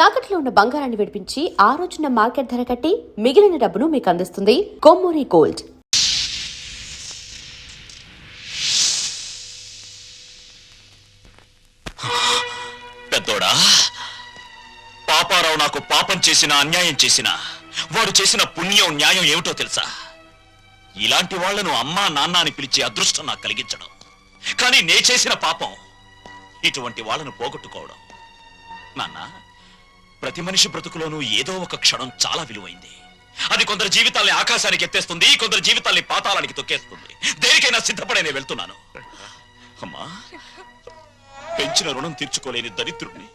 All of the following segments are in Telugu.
తాకట్లో ఉన్న బంగారాన్ని విడిపించి ఆ రోజున మార్కెట్ ధర కట్టి మిగిలిన డబ్బును మీకు అందిస్తుంది కొమ్మూరి గోల్డ్. పెద్దోడా, పాపారావు నాకు పాపం చేసిన అన్యాయం చేసిన వాడు చేసిన పుణ్యం న్యాయం ఏమిటో తెలుసా? ఇలాంటి వాళ్లను అమ్మా నాన్న అని పిలిచే అదృష్టం నాకు కలిగించడం. కానీ నే చేసిన పాపం ఇటువంటి వాళ్ళను పోగొట్టుకోవడం. నాన్న, ప్రతి మనిషి బ్రతుకులోనూ ఏదో ఒక క్షణం చాలా విలువైంది. అది కొందరు జీవితాల్ని ఆకాశానికి ఎత్తేస్తుంది, కొందరు జీవితాల్ని పాతాళానికి తొక్కేస్తుంది. దేనికైనా సిద్ధపడే నేను వెళ్తున్నాను. అమ్మా, పెంచిన రుణం తీర్చుకోలేని దరిద్రుడిని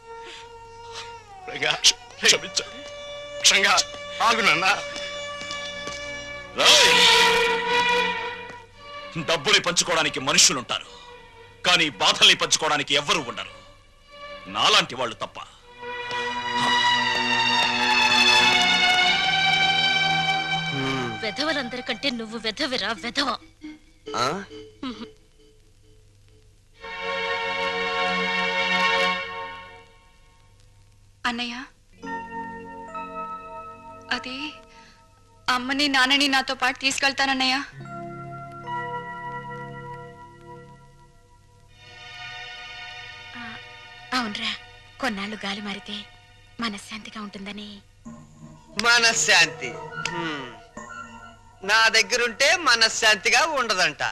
డబ్బుని పంచుకోవడానికి మనుషులుంటారు, కానీ బాధల్ని పంచుకోవడానికి ఎవ్వరూ ఉండరు. నాలాంటి వాళ్ళు తప్ప. వెధవలందరికంటే నువ్వు వెధవిరా, వెధవ. అన్నయ్య, అది అమ్మని నాన్నని నాతో పాటు తీసుకెళ్తానన్నయ్య. అవునరా, కొన్నాళ్ళు గాలి మారితే మనశ్శాంతిగా ఉంటుందని. మనశ్శాంతి నా దగ్గరుంటే మనశ్శాంతిగా ఉండదంట.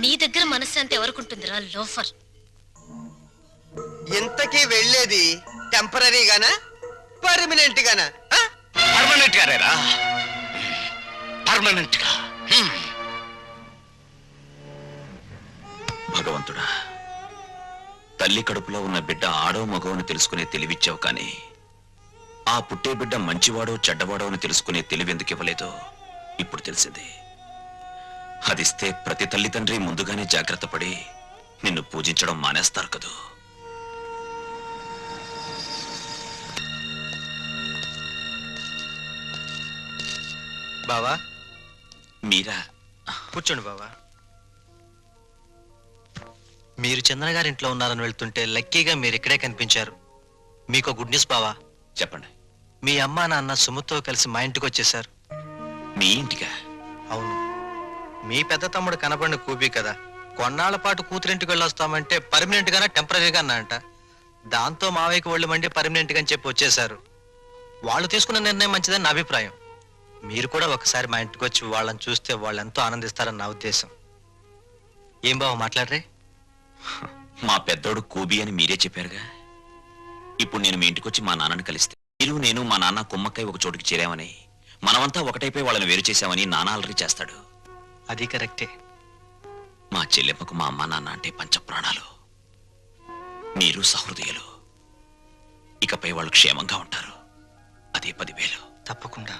నీ దగ్గర మనశ్శాంతి ఎవరుకుంటుందిరా లోఫర్? ఇంతకీ వెళ్ళేది టెంపరీగానా పర్మనెంట్ గానా? పర్మనెంట్ గారేరా, పర్మనెంట్ గా. భగవంతుడా, తల్లి కడుపులో ఉన్న బిడ్డ ఆడో మగోని తెలుసుకునే తెలివిచ్చావు, కానీ ఆ పుట్టే బిడ్డ మంచివాడో చెడ్డవాడో అని తెలుసుకునే తెలివి ఎందుకు ఇవ్వలేదో ఇప్పుడు తెలిసింది. అదిస్తే ప్రతి తల్లిదండ్రి ముందుగానే జాగ్రత్త పడి నిన్ను పూజించడం మానేస్తారు కదూ. బావా, మీరా? కూర్చోండి బావా. మీరు చంద్ర గారింట్లో ఉన్నారని వెళ్తుంటే లక్కీగా మీరు ఇక్కడే కనిపించారు. మీకు గుడ్ న్యూస్ బావా. చెప్పండి. మీ అమ్మా నాన్న సుమతో కలిసి మా ఇంటికి వచ్చేసారు. మీ ఇంటికా? అవును. మీ పెద్ద తమ్ముడు కనబడిన కూపీ కదా, కొన్నాళ్ల పాటు కూతురింటికి వెళ్ళొస్తామంటే పర్మనెంట్ గానా టెంపరీగా అన్నా అంట. దాంతో మావయ్యకి ఒళ్ళు మండి పర్మనెంట్ గా అని చెప్పి వచ్చేసారు. వాళ్ళు తీసుకున్న నిర్ణయం మంచిదని నా అభిప్రాయం. మీరు కూడా ఒకసారి మా ఇంటికి వచ్చి వాళ్ళని చూస్తే వాళ్ళు ఎంతో ఆనందిస్తారని నా ఉద్దేశం. ఏం బావ మాట్లాడరే? మా పెద్దోడు కూబి అని మీరే చెప్పారుగా. ఇప్పుడు నేను మీ ఇంటికి వచ్చి మా నాన్నని కలిస్తే మీరు, నేను, మా నాన్న కుమ్మక్కై ఒక చోటుకి చేరామని, మనమంతా ఒకటైపోయి వాళ్ళని వేరు చేశామని నాన్న అలరి చేస్తాడు. అది కరెక్టే. మా చెల్లెమ్మకు మా అమ్మ నాన్న అంటే పంచప్రాణాలు. మీరు సహృదయులు. ఇకపై వాళ్ళు క్షేమంగా ఉంటారు. అదే 10,000. తప్పకుండా.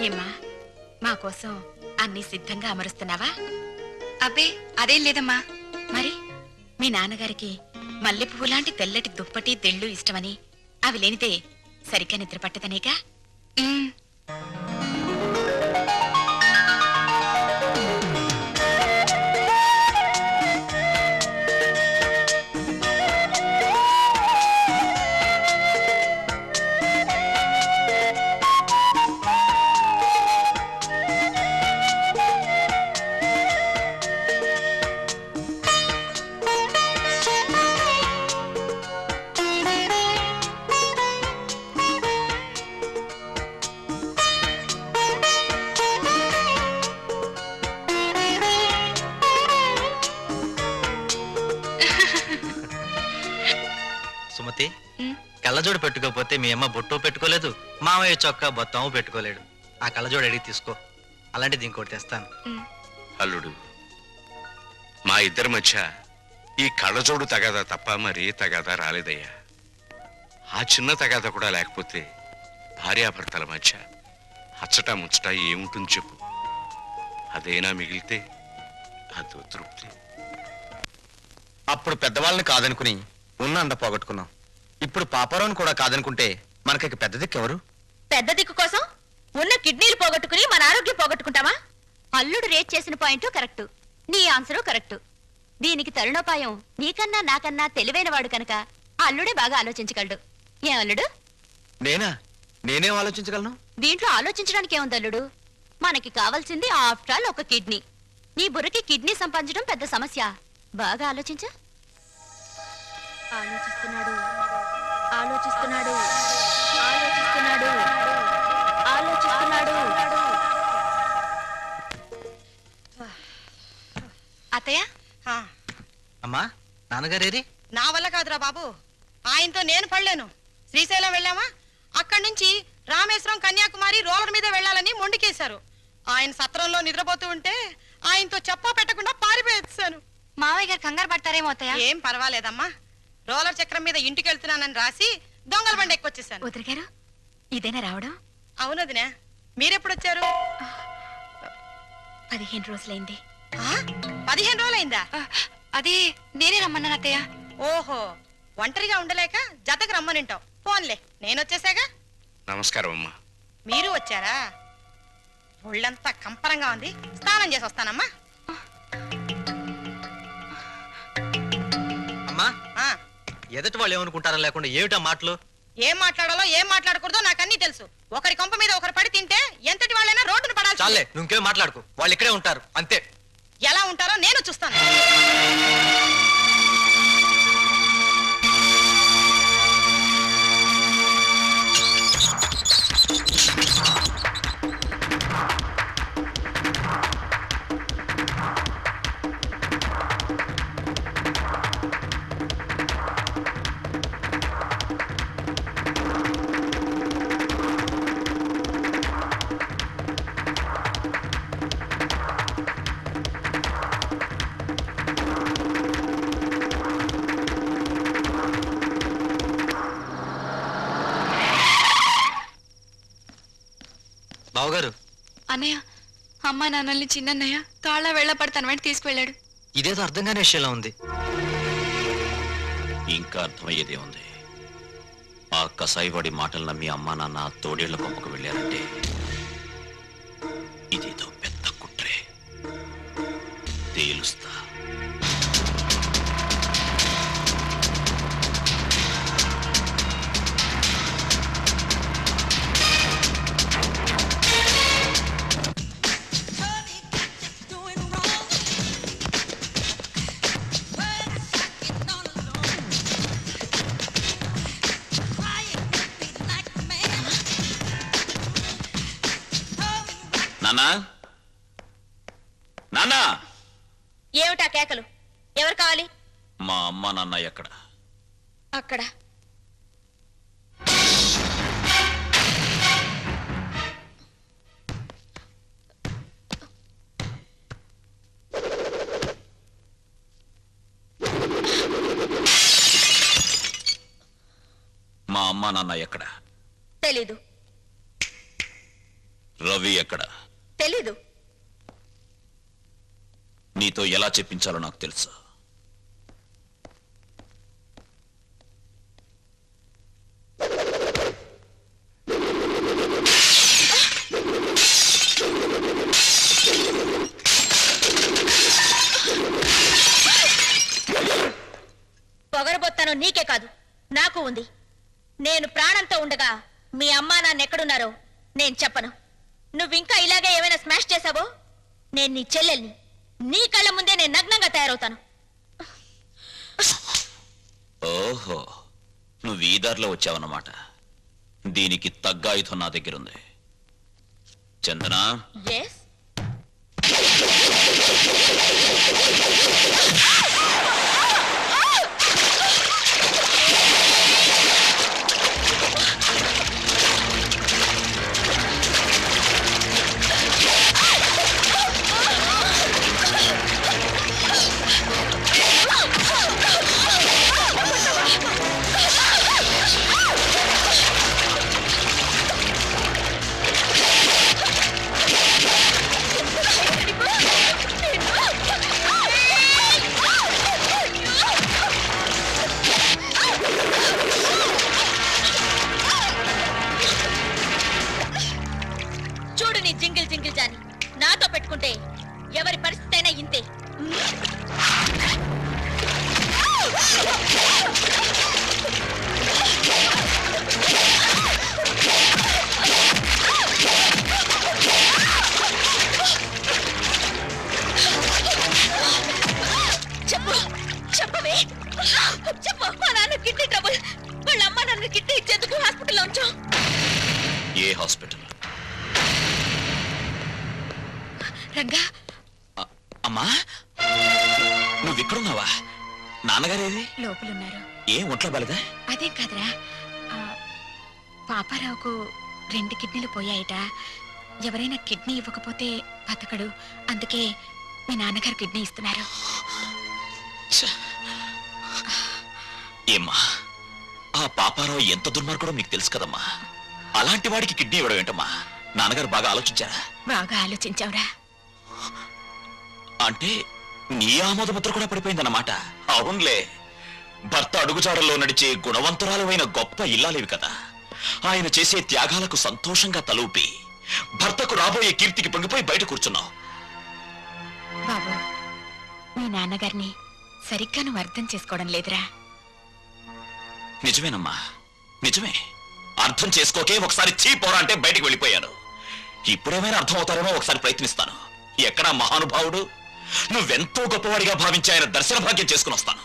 ఏమ్మా, మా కోసం అన్ని సిద్ధంగా అమరుస్తున్నావా? అబ్బే, అదేం లేదమ్మా. మరి మీ నాన్నగారికి మల్లె పువ్వు లాంటి తెల్లటి దుప్పటి తెళ్ళు ఇష్టమని, అవి లేనిదే సరిగ్గా నిద్ర పట్టదనేగా. సుమతి, కళ్ళజోడు పెట్టుకోకపోతే మీ అమ్మ బొట్టు పెట్టుకోలేదు, మామయ్య చొక్కా బొత్తము పెట్టుకోలేడు. ఆ కళ్ళజోడు అడిగి తీసుకో, అలాంటిది ఇంకోటి తెస్తాను. అల్లుడు, మా ఇద్దరి మధ్య ఈ కళ్ళజోడు తగాదా తప్ప మరి తగాదా రాలేదయ్యా. ఆ చిన్న తగాదా కూడా లేకపోతే భార్యాభర్తల మధ్య అచ్చటా ముచ్చటా ఏముంటుంది చెప్పు? అదేనా మిగిలితే అదో తృప్తి. అప్పుడు పెద్దవాళ్ళని కాదనుకుని ఉన్న అండ పోగొట్టుకున్నాం. ఇప్పుడు పాపారావుని కూడా కాదనుకుంటే మనకి పెద్ద దిక్కు ఎవరు? పెద్ద దిక్కు కోసం కిడ్నీలు పోగొట్టుకుని మన ఆరోగ్యం పోగొట్టుకుంటావా? అల్లుడు రేట్ చేసిన పాయింట్ కరెక్ట్, నీ ఆన్సరు కరెక్ట్. దీనికి తరుణోపాయం నీకన్నా నాకన్నా తెలివైన వాడు కనుక ఆ అల్లుడే బాగా ఆలోచించగలడు. ఏం అల్లుడు? నేనేం ఆలోచించగలను? దీంట్లో ఆలోచించడానికి ఏముంది అల్లుడు? మనకి కావాల్సింది ఆఫ్టర్ ఆల్ ఒక కిడ్నీ. నీ బుర్రకి కిడ్నీ సంపాదించడం పెద్ద సమస్య. బాగా ఆలోచించు. ఆలోచిస్తున్నాడు ఆలోచిస్తున్నాడు ఆలోచిస్తున్నాడు ఆలోచిస్తున్నాడు. అత్తయ్య, అమ్మా, నాన్నగారేరి? నా వల్ల కాదురా బాబు, ఆయనతో నేను పడలేను. శ్రీశైలం వెళ్ళామా, అక్కడి నుంచి రామేశ్వరం కన్యాకుమారి రోలర్ మీద వెళ్ళాలని మొండికేశారు. ఆయన సత్రంలో నిద్రపోతూ ఉంటే ఆయనతో చెప్పా పెట్టకుండా పారిపోయేసాను. మావయ్య గారు కంగారు పడతారేమో అత్తయ్య. ఏం పర్వాలేదమ్మా, రోలర్ చక్రం మీద ఇంటికి వెళ్తున్నానని రాసి దొంగల బండి ఎక్కువచ్చేసాను. వదిన గారు, ఇదేనా రావడం? అవునదినే, మీరెప్పుడొచ్చారు? 15 రోజులైంది. 15 రోజులైందా? అది నేనే రమ్మన్నాను అత్తయ్య. ఓహో, ఒంటరిగా ఉండలేక జతకు రమ్మనింటావు. పోన్లే, నేనొచ్చేసాగా. నమస్కారం అమ్మా. మీరు వచ్చారా? ఒళ్ళంతా కంపరంగా ఉంది, స్నానం చేసి వస్తానమ్మా. అమ్మా, ఆ, ఎదటి వాళ్ళు ఏమనుకుంటారా లేకుండా ఏమిటా మాటలు? ఏం మాట్లాడాలో ఏం మాట్లాడకూడదో నాకన్నీ తెలుసు. ఒకరి కొంప మీద ఒకరు పడి తింటే ఎంతటి వాళ్ళైనా రోడ్డును పడాలి. చాలే, నువ్వు ఇంకేం మాట్లాడుకో. వాళ్ళు ఇక్కడే ఉంటారు అంతే. ఎలా ఉంటారో నేను చూస్తాను. బావగారు, అన్నయ్య, అమ్మా నాన్నల్ని చిన్నన్నయ్య తాళ్ళ వెళ్ళపడి తన వెంట తీసుకువెళ్ళాడు. ఇదేదో అర్థం కాని విషయంలో ఉంది. ఇంకా అర్థమయ్యేదే ఉంది. ఆ కసాయివాడి మాటలు నమ్మి అమ్మా నాన్న తోడేళ్ల కొంపకు వెళ్ళారంటే ఇదేదో పెద్ద కుట్రే. తేలుస్తా. నాన్నా, నాన్నా! ఏమిటా కేకలు? ఎవరు కావాలి? మా అమ్మ నాన్న ఎక్కడ? అక్కడ. మా అమ్మ నాన్న ఎక్కడ? తెలీదు. రవి ఎక్కడ? తెలీదు. నీతో ఎలా చెప్పించాలో నాకు తెలుసు. పొగరబోత్తాను నీకే కాదు, నాకు ఉంది. నేను ప్రాణంతో ఉండగా మీ అమ్మా నాన్న ఎక్కడున్నారో నేను చెప్పను. నువ్వింకా ఇలాగే ఏమైనా స్మాష్ చేశావో నేను నీ చెల్లెల్ని. నీ కళ్ళ ముందే నేను నగ్నంగా తయారవుతాను. ఓహో, నువ్వు ఈ దారిలో వచ్చావన్నమాట. దీనికి తగ్గ ఆయుధం నా దగ్గరుంది. చందనా, ఎస్. చూడు నీ జింగిల్ జింగిల్ జాని. నాతో పెట్టుకుంటే ఎవరి పరిస్థితి అయినా ఇంతే. చెప్పు చెప్పవే చెప్పు. మా నాన్న కిడ్నీ ట్రబుల్. వాళ్ళ అమ్మ నాన్న కిడ్నీ ఇచ్చేందుకు హాస్పిటల్లో ఉంచు. ఏ హాస్పిటల్? రంగా, అమ్మా నువ్విక్కడున్నావా? నాన్నగారేది? లోపలున్నారు. ఏం ఒంట్లో బాలేదా? అదేం కాదురా, పాపారావుకు 2 కిడ్నీలు పోయాయిట. ఎవరైనా కిడ్నీ ఇవ్వకపోతే బతకడు. అందుకే మీ నాన్నగారు కిడ్నీ ఇస్తున్నారు. ఏమ్మా, ఆ పాపారావు ఎంత దుర్మార్గుడో మీకు తెలుసు కదమ్మా. అలాంటి వాడికి కిడ్నీ ఇవ్వడం ఏంటమ్మా? నాన్నగారు బాగా ఆలోచించారా? బాగా ఆలోచించావురా. అంటే నీ ఆమోదముద్ర కూడా పడిపోయిందన్నమాట. అవునులే, భర్త అడుగుజాడల్లో నడిచే గుణవంతురాలైన గొప్ప ఇల్లాలేవి కదా. ఆయన చేసే త్యాగాలకు సంతోషంగా తలూపి భర్తకు రాబోయే కీర్తికి పొంగిపోయి బయట కూర్చున్నావు. బాబు, మీ నాన్నగారిని సరిగ్గా నువ్వు అర్థం చేసుకోవడం లేదురా. నిజమేనమ్మా, నిజమే. అర్థం చేసుకోకే ఒకసారి చీపోరా అంటే బయటికి వెళ్ళిపోయాను. ఇప్పుడేమైనా అర్థం అవుతారేమో ఒకసారి ప్రయత్నిస్తాను. ఎక్కడా మహానుభావుడు? నువ్వెంతో గొప్పవాడిగా భావించి ఆయన దర్శన భాగ్యం చేసుకుని వస్తాను.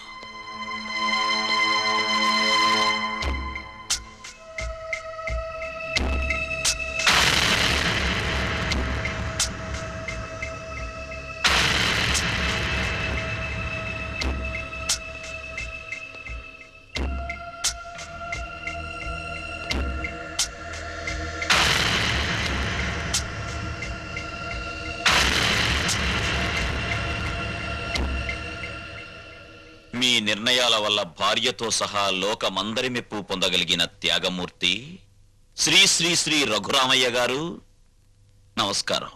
మీ నిర్ణయాల వల్ల భార్యతో సహా లోకమందరి మెప్పు పొందగలిగిన త్యాగమూర్తి శ్రీ శ్రీ శ్రీ రఘురామయ్య గారు నమస్కారం.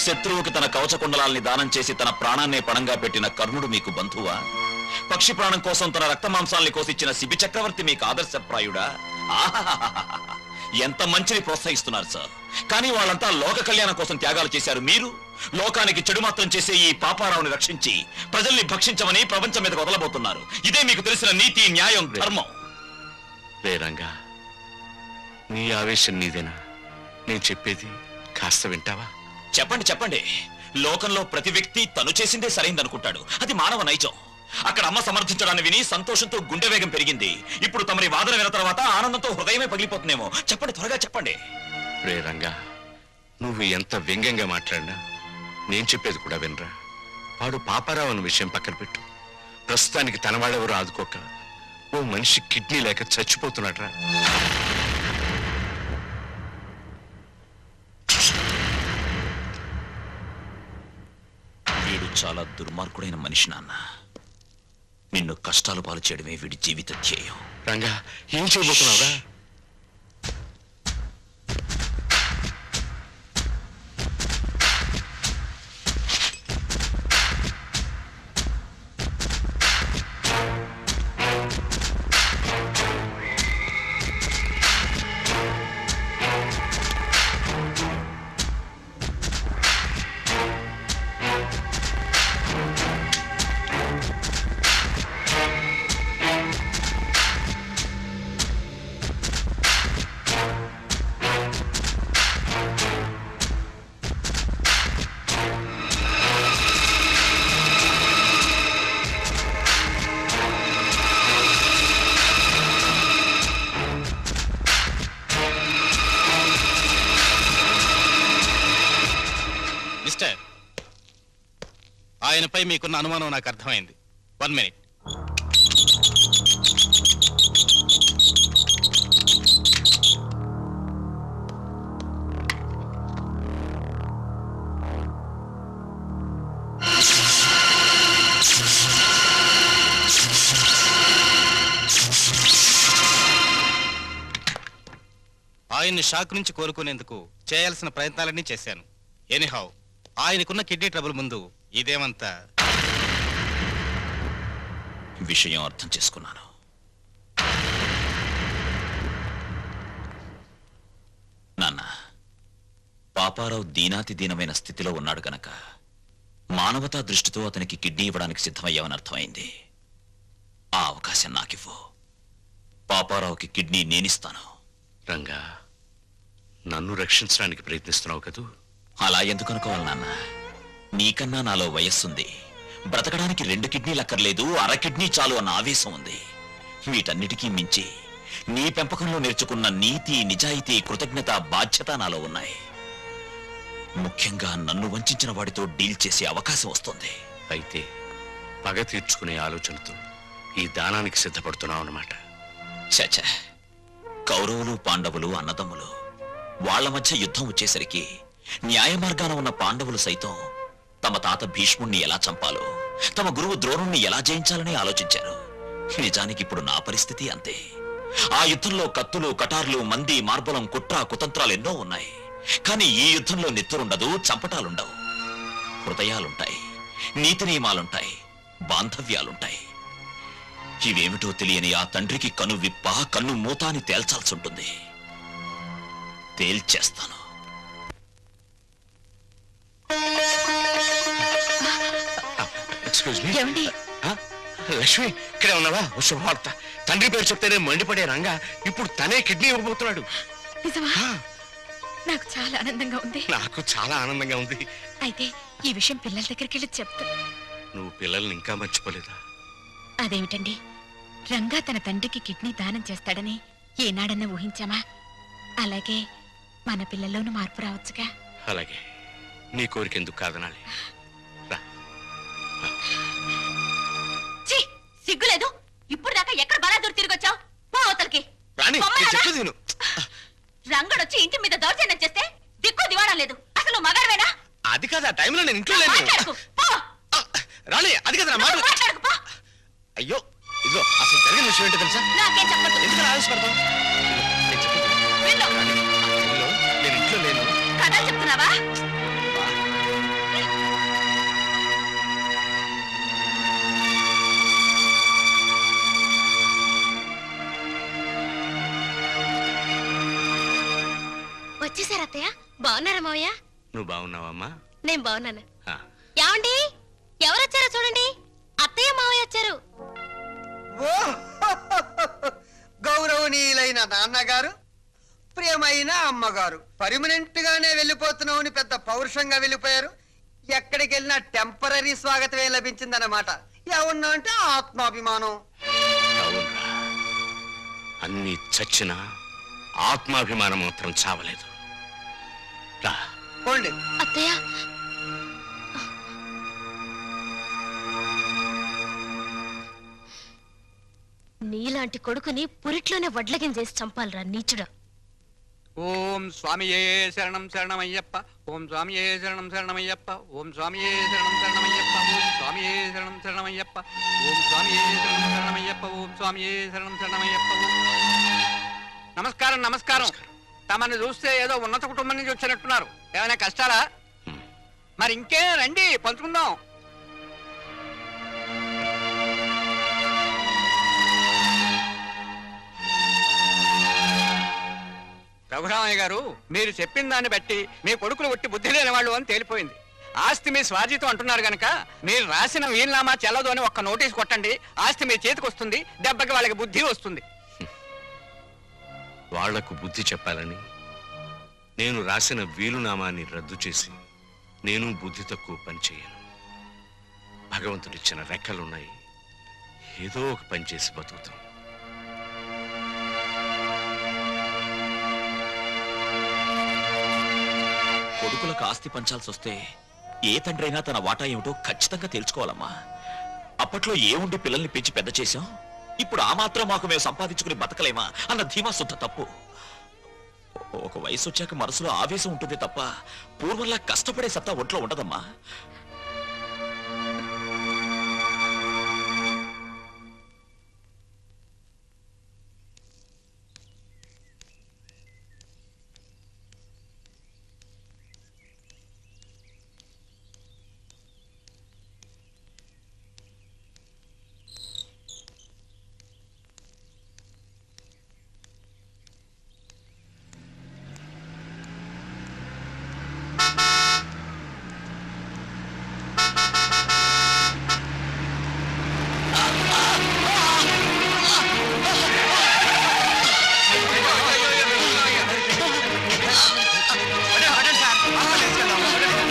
శత్రువుకి తన కవచకుండలాల్ని దానం చేసి తన ప్రాణాన్నే పణంగా పెట్టిన కర్ణుడు మీకు బంధువా? పక్షి ప్రాణం కోసం తన రక్త మాంసాల్ని కోసిచ్చిన శిబి చక్రవర్తి మీకు ఆదర్శప్రాయుడా? ఆహాహాహా, ఎంత మంచిని ప్రోత్సహిస్తున్నారు సార్. కానీ వాళ్ళంతా లోక కళ్యాణం కోసం త్యాగాలు చేశారు. మీరు లోకానికి చెడు మాత్రం చేసే ఈ పాపారావుని రక్షించి ప్రజల్ని భక్షించమని ప్రపంచం మీదకు వదలబోతున్నారు. ఇదే మీకు తెలిసిన నీతి, న్యాయం, ధర్మం. రేరంగా, నీ ఆవేశం నీదేనా? నేను చెప్పేది కాస్త వింటావా? చెప్పండి చెప్పండి. లోకంలో ప్రతి వ్యక్తి తను చేసిందే సరైందనుకుంటాడు. అది మానవ నైజం. అక్కడ అమ్మ సమర్థించడాన్ని విని సంతోషంతో గుండె వేగం పెరిగింది. ఇప్పుడు తమరి వాదన విన్న తర్వాత ఆనందంతో హృదయమే పగిలిపోతుందేమో. చెప్పండి, త్వరగా చెప్పండి. రేరంగా, నువ్వు ఎంత వ్యంగ్యంగా మాట్లాడినా నేను చెప్పేది కూడా వినరా. వాడు పాపారావు అన్న విషయం పక్కన పెట్టు. ప్రస్తుతానికి తన వాళ్ళెవరూ ఆదుకోక ఓ మనిషి కిడ్నీ లేక చచ్చిపోతున్నాడ్రా. వీడు చాలా దుర్మార్గుడైన మనిషి నాన్న. నిన్ను కష్టాలు పాలు చేయడమే వీడి జీవిత ధ్యేయం. రంగా, ఏం చేయబోతున్నావురా? ఆయనపై మీకున్న అనుమానం నాకు అర్థమైంది. 1 మినిట్. ఆయన్ని షాక్ నుంచి కోలుకునేందుకు చేయాల్సిన ప్రయత్నాలన్నీ చేశాను. ఎనీహౌ, ఆయనకున్న కిడ్నీ ట్రబుల్ ముందు ఇదేమంతా. విషయం అర్థం చేసుకున్నాను. నాన్న, పాపారావు దీనాతి దీనమైన స్థితిలో ఉన్నాడు గనక మానవతా దృష్టితో అతనికి కిడ్నీ ఇవ్వడానికి సిద్ధమయ్యామని అర్థమైంది. ఆ అవకాశం నాకివ్వు. పాపారావుకి కిడ్నీ నేనిస్తాను. రంగా, నన్ను రక్షించడానికి ప్రయత్నిస్తున్నావు కదూ? అలా ఎందుకు అనుకోవాలి నాన్న? నీకన్నా నాలో వయస్సుంది. బ్రతకడానికి 2 కిడ్నీలు అక్కర్లేదు, అర కిడ్నీ చాలు అన్న ఆవేశం ఉంది. వీటన్నిటికీ మించి నీ పెంపకంలో నేర్చుకున్న నీతి, నిజాయితీ, కృతజ్ఞత, బాధ్యత నాలో ఉన్నాయి. ముఖ్యంగా నన్ను వంచిన వాడితో డీల్ చేసే అవకాశం వస్తుంది. అయితే పగ తీర్చుకునే ఆలోచనతో ఈ దానానికి సిద్ధపడుతున్నావు అన్నమాట. చచ, కౌరవులు పాండవులు అన్నదమ్ములు. వాళ్ల మధ్య యుద్ధం వచ్చేసరికి న్యాయ మార్గాన ఉన్న పాండవులు సైతం తమ తాత భీష్ముణ్ణి ఎలా చంపాలో, తమ గురువు ద్రోణుణ్ణి ఎలా జయించాలని ఆలోచించారు. నిజానికి ఇప్పుడు నా పరిస్థితి అంతే. ఆ యుద్ధంలో కత్తులు, కటార్లు, మంది, మార్బలం, కుట్ర, కుతంత్రాలు ఎన్నో ఉన్నాయి. కానీ ఈ యుద్ధంలో నెత్తురుండదు, చంపటాలుండవు. హృదయాలుంటాయి, నీతి నియమాలుంటాయి, బాంధవ్యాలుంటాయి. ఇవేమిటో తెలియని ఆ తండ్రికి కను విప్ప, కన్ను మూత అని తేల్చాల్సి ఉంటుంది. తేల్చేస్తాను. Excuse me. ఏమండి? లక్ష్మి, ఇక్కడే ఉన్నావా? శుభవార్త. తండ్రి పేరు చెప్తేనే మండిపడే రంగా ఇప్పుడు తనే కిడ్నీ ఇవ్వబోతున్నాడు. నిజమా? నాకు చాలా ఆనందంగా ఉంది. నాకు చాలా ఆనందంగా ఉంది. అయితే ఈ విషయం పిల్లల దగ్గరికి వెళ్ళి చెప్తా. నువ్వు పిల్లల్ని ఇంకా మర్చిపోలేదా? అదేమిటండి, రంగా తన తండ్రికి కిడ్నీ దానం చేస్తాడని ఏనాడన్నా ఊహించామా? అలాగే మన పిల్లల్లోనూ మార్పు రావచ్చుగా. అలాగే, నీ కోరికెందుకు కాదనాలి. రా. ఛీ, సిగ్గులేదు. ఇప్పుడు దాకా ఎక్కడ బలాదూరు తిరిగొచ్చావు? పో అవతలకి. రాణి, పొమ్మరా? నేను చెప్పేది విను. రంగడొచ్చి ఇంటి మీద దౌర్జన్యం చేస్తే దిక్కు దివాడం లేదు. అసలు మగాడవేనా? అది కాదు, ఆ టైంలో నేను ఇంట్లో లేను. మాట్లాడకు, పో. రాణి, అది కదా నా మాట. నువ్వు మాట్లాడకు, పో. అయ్యో, ఇదిగో అసలు జరిగిన విషయం ఏంటో తెలుసా? నాకేం చెప్పొద్దు. ఎందుకు ఆవేశపడతావు? నేను చెప్పేది విను. విను. రాణి, ఆ టైంలో నేను ఇంట్లో లేను. కథలు చెప్తున్నావా? వచ్చేసారు అత్తయ్య. బాగున్నారా మావయ్య? నువ్వు బాగున్నావమ్మా? నేను బాగున్నాను. ఆ, ఏమండి, ఎవరొచ్చారో చూడండి. అత్తయ్య మావయ్య వచ్చారు. ఓ గౌరవనీయులైన నాన్నగారు, ప్రియమైన అమ్మగారు, పర్మనెంట్ గానే వెళ్ళిపోతున్నామని పెద్ద పౌరుషంగా వెళ్ళిపోయారు. ఎక్కడికి వెళ్ళినా టెంపరీ స్వాగతమే లభించిందన్నమాట. ఏమన్నా అంటే ఆత్మాభిమానం. అవునురా. అన్ని చచ్చినా ఆత్మాభిమానం మాత్రం చావలేదు. రా. పోండి. అత్తయ్య, నీలాంటి కొడుకుని పురిట్లోనే వడ్లగిన చేసి చంపాలరా నీచుడా. ఓం స్వామియే శరణం శరణమయ్యప్ప. ఓం స్వామియే శరణం శరణమయ్యప్ప. ఓం స్వామియే శరణం శరణమయ్యప్ప. ఓం స్వామియే శరణం శరణమయ్యప్ప. ఓం స్వామియే శరణం శరణమయ్యప్ప. ఓం స్వామియే శరణం శరణమయ్యప్ప. నమస్కారం, నమస్కారం. తమని చూస్తే ఏదో ఉన్నత కుటుంబం నుంచి వచ్చినట్టున్నారు. ఏమైనా కష్టాలా? మరి ఇంకే రండి, పంచుకుందాం. రఘురామయ్య గారు, మీరు చెప్పిన దాన్ని బట్టి మీ కొడుకులు ఒట్టి బుద్ధి లేని వాళ్ళు అని తేలిపోయింది. ఆస్తి మీ స్వార్జితం అంటున్నారు గనక మీరు రాసిన వీలునామా చెల్లదు అని ఒక్క నోటీస్ కొట్టండి. ఆస్తి మీ చేతికి వస్తుంది. దెబ్బకి వాళ్ళకి బుద్ధి వస్తుంది. వాళ్లకు బుద్ధి చెప్పాలని నేను రాసిన వీలునామాన్ని రద్దు చేసి నేను బుద్ధి తక్కువ పని చేయను. భగవంతుడిచ్చిన రెక్కలున్నాయి, ఏదో ఒక పని చేసి బతుకుతాం. కొడుకులకు ఆస్తి పంచాల్సి వస్తే ఏ తండ్రి అయినా తన వాటా ఏమిటో ఖచ్చితంగా తెలుసుకోవాలమ్మా. అప్పట్లో ఏ ఉండి పిల్లల్ని పెంచి పెద్ద చేశాం. ఇప్పుడు ఆ మాత్రం మాకు మేము సంపాదించుకుని బతకలేమా అన్న ధీమా శుద్ధ తప్పు. ఒక వయసు వచ్చాక మనసులో ఆవేశం ఉంటుంది తప్ప పూర్వంలా కష్టపడే సత్తా ఒంట్లో ఉండదమ్మా.